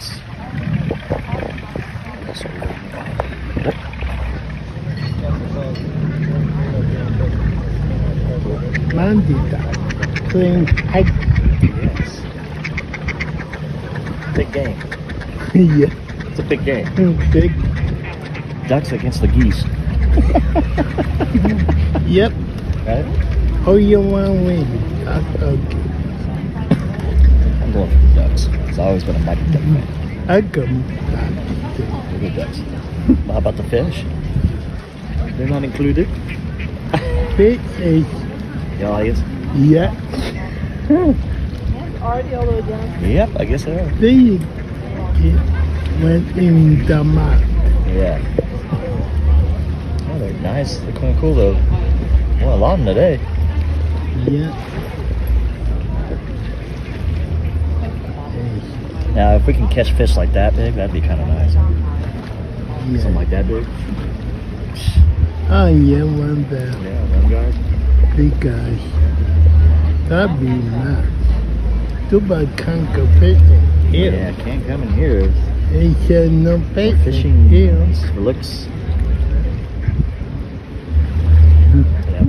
ducks. Mandy duck playing egg. Yes. Big game. Yeah, It's a big game. big. Ducks against the geese. Yep. Right? Oh, you want to win? Okay. I'm going for the ducks. It's always been a mighty duck fan. I come. Look at ducks. How about the fish? They're not included. Fish is, The audience? yeah. Already all the way down. Yep, I guess they are. They went in the mouth. Yeah. Oh, they're nice. They're kind of cool though. Well, a lot of them today. Yeah. Now, if we can catch fish like that big, that'd be kind of nice. Something Yeah. like that big. Oh, yeah, one there. Yeah, them guys. Big guys. That'd be nice. Too bad can't go fishing here. Yeah, can't come in here. They said no We're fishing fishing here. for licks. Yep.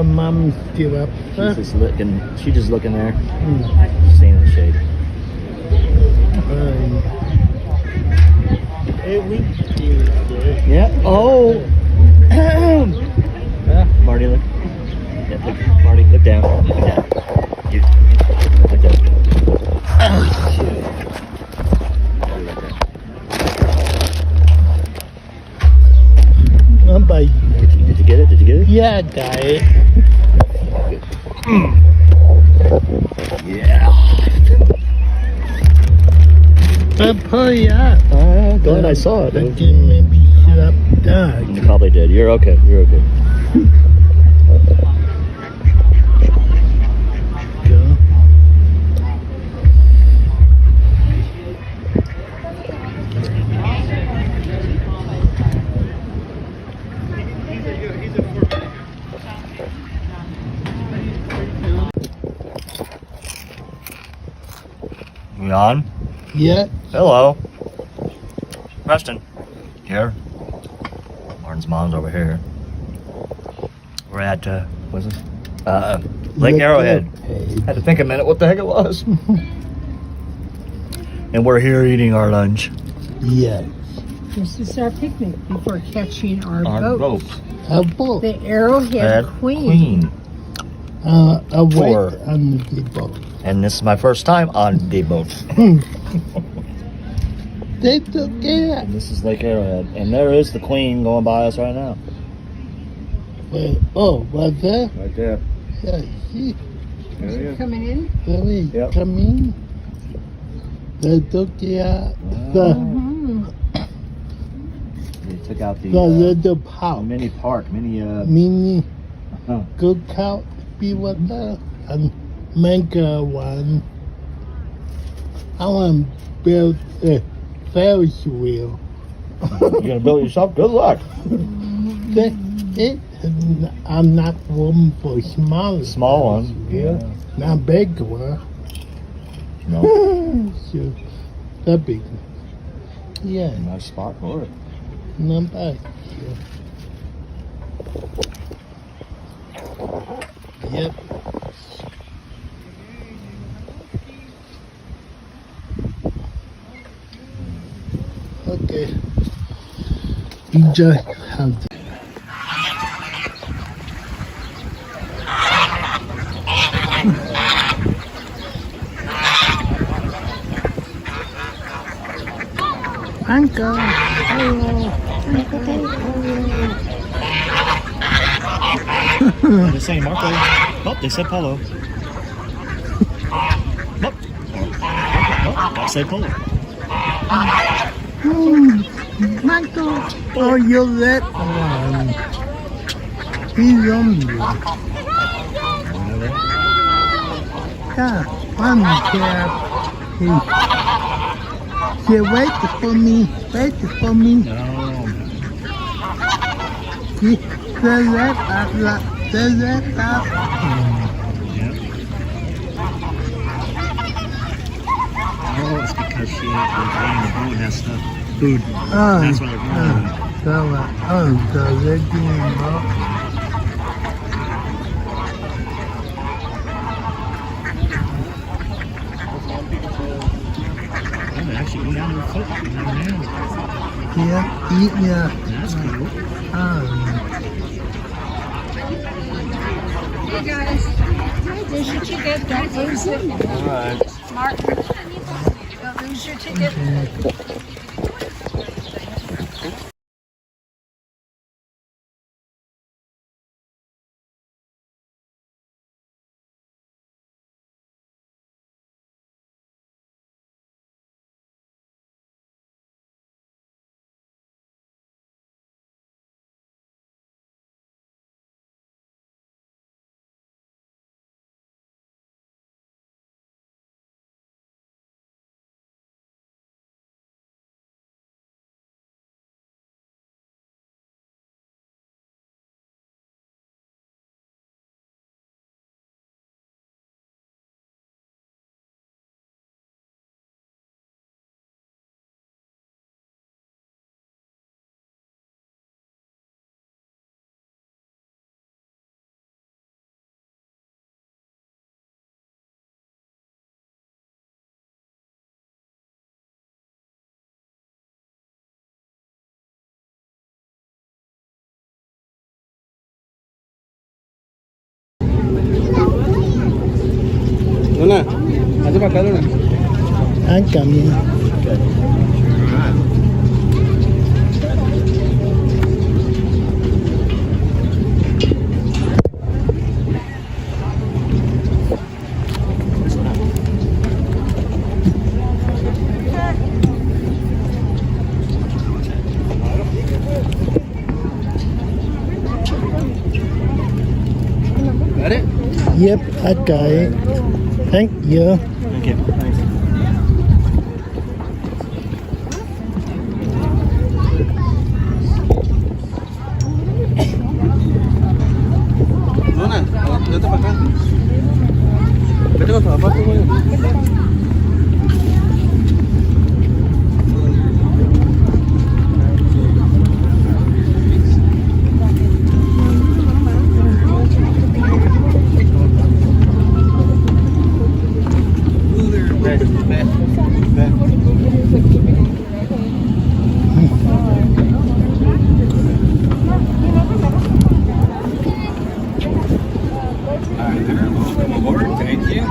Mom's still up. She's just looking. She's just looking there. Mm. Staying in the shade. Hey, we still there. Yeah. Oh. Marty, look. Yeah, look. Marty, look down. Look down. You. Look down. Oh, shit. I'm by you. Did you get it? Did you get it? Yeah, I got it. Yeah. Pull it up. Glad I saw it. I didn't maybe shut up dog. You probably did. You're okay. You're okay. Go. You on? Yeah. Hello. Preston. Here. Martin's mom's over here. We're at, what's this? Lake Arrowhead. Had to think a minute what the heck it was. And we're here eating our lunch. Yeah. This is our picnic before catching our Our boat. boat. A boat. The Arrowhead Queen. A Tour. wait on the boat. And this is my first time on the boat. They took it. And this is Lake Arrowhead. And there is the Queen going by us right now. Oh, was that? Right there. Yeah, she There it is. Coming in? really Yep. coming. They took it out. Mm-hmm. They took out The the little pouch. mini park, Mini huh. cookout be with that and make one. I want to build a Ferris wheel. You're gonna build it yourself? Good luck. I'm not room for small. Small one. Yeah. Not big one. No. So, the big one. Yeah, Nice spot for it. not bad. Yep. Okay. Enjoy. Have Uncle, hello. They're saying Marco. Oh, they said Polo. Oh, I said Polo. Michael, oh, you're that one. He's on you. Yeah, one cab. He wait for me. Wait for me. No. He says that says that Yep. Oh, it's because she ain't the boat has stuff. Food. That's why they're going. So they're doing well. Actually, go down to the foot. Yeah. That's cool. Hey guys, there's your ticket. Don't lose it. All right. Martin, don't lose your ticket. Luna, hazte para acá, Luna. I'm coming. Got it? Yep, I got it. Thank you. Thank you. Thanks. Luna, hazte para acá. Vete con tu papá, güey. Welcome aboard. Thank you.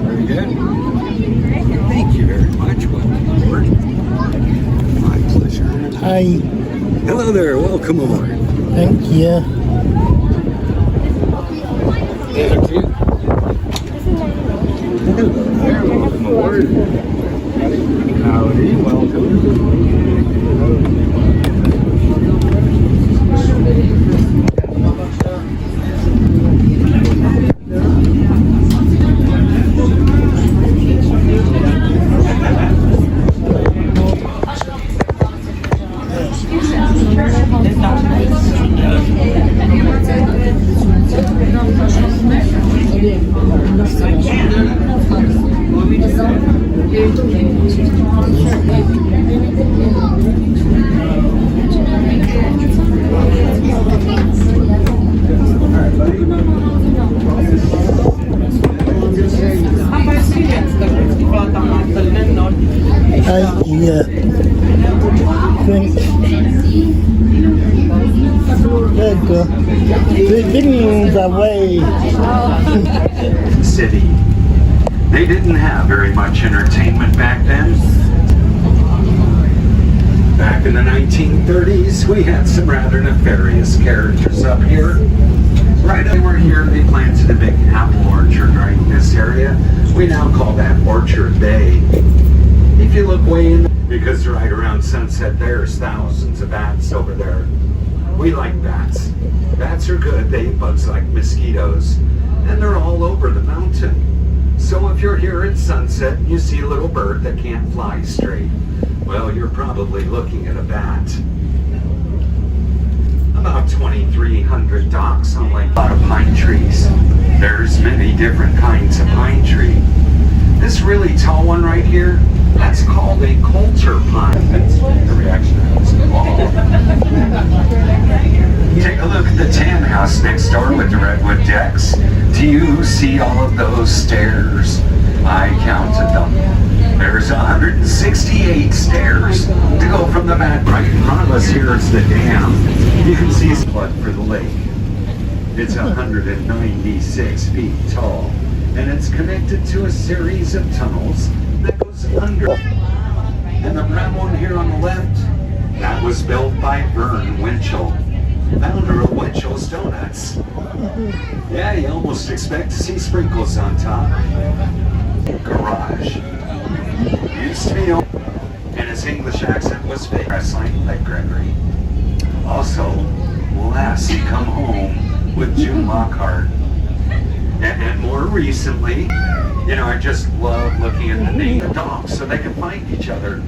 Very good. Thank you very much. Welcome aboard. My pleasure. Hi. Hello there. Welcome aboard. Thank you. Thank you. Hello there. Welcome aboard. Howdy. Welcome. Yeah. Thanks. There you go. The things away. City. They didn't have very much entertainment back then. Back in the 1930s, we had some rather nefarious characters up here. Right over here, they planted a big apple orchard right in this area. We now call that Orchard Bay. If you look way in, because right around sunset, there's thousands of bats over there. We like bats. Bats are good. They eat bugs like mosquitoes. And they're all over the mountain. So if you're here at sunset and you see a little bird that can't fly straight, well, you're probably looking at a bat. About 2,300 docks on like a lot of pine trees. There's many different kinds of pine tree. This really tall one right here, that's called a coulter pine. That's the reaction I was involved. Take a look at the tan house next door with the redwood decks. Do you see all of those stairs? I counted them. There's 168 stairs to go from the mat right in front of us. Here is the dam. You can see it's flood for the lake. It's 196 feet tall, and it's connected to a series of tunnels that goes under. And the brown one here on the left, that was built by Vern Winchell, founder of Winchell's Donuts. Yeah, you almost expect to see sprinkles on top. Garage. Used to be owned, and his English accent was fake. Wrestling like Gregory. Also, Lassie Come Home with June Lockhart. And more recently, you know, I just love looking at the name of dogs so they can find each other.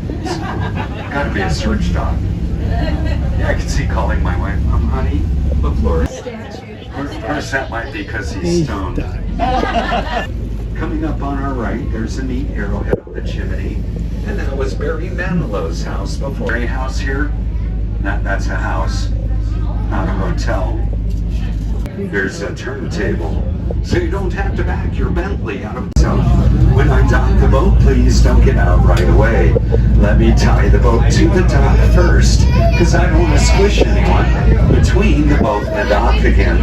It's gotta be a search dog. Yeah, I can see calling my wife, honey, look, Laura. Of course, that might be because he's stoned. Coming up on our right, there's a neat arrowhead on the chimney. And that was Barry Manilow's house before. Barry house here, that's a house, not a hotel. There's a turntable, so you don't have to back your Bentley out of itself. When I dock the boat, please don't get out right away. Let me tie the boat to the dock first, because I don't want to squish anyone between the boat and the dock again.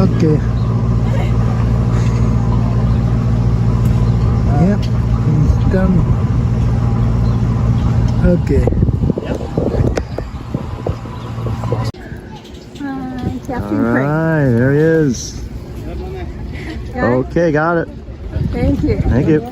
Okay. Yep, it's done. Okay. All right, there he is. Okay, got it. Thank you. Thank you.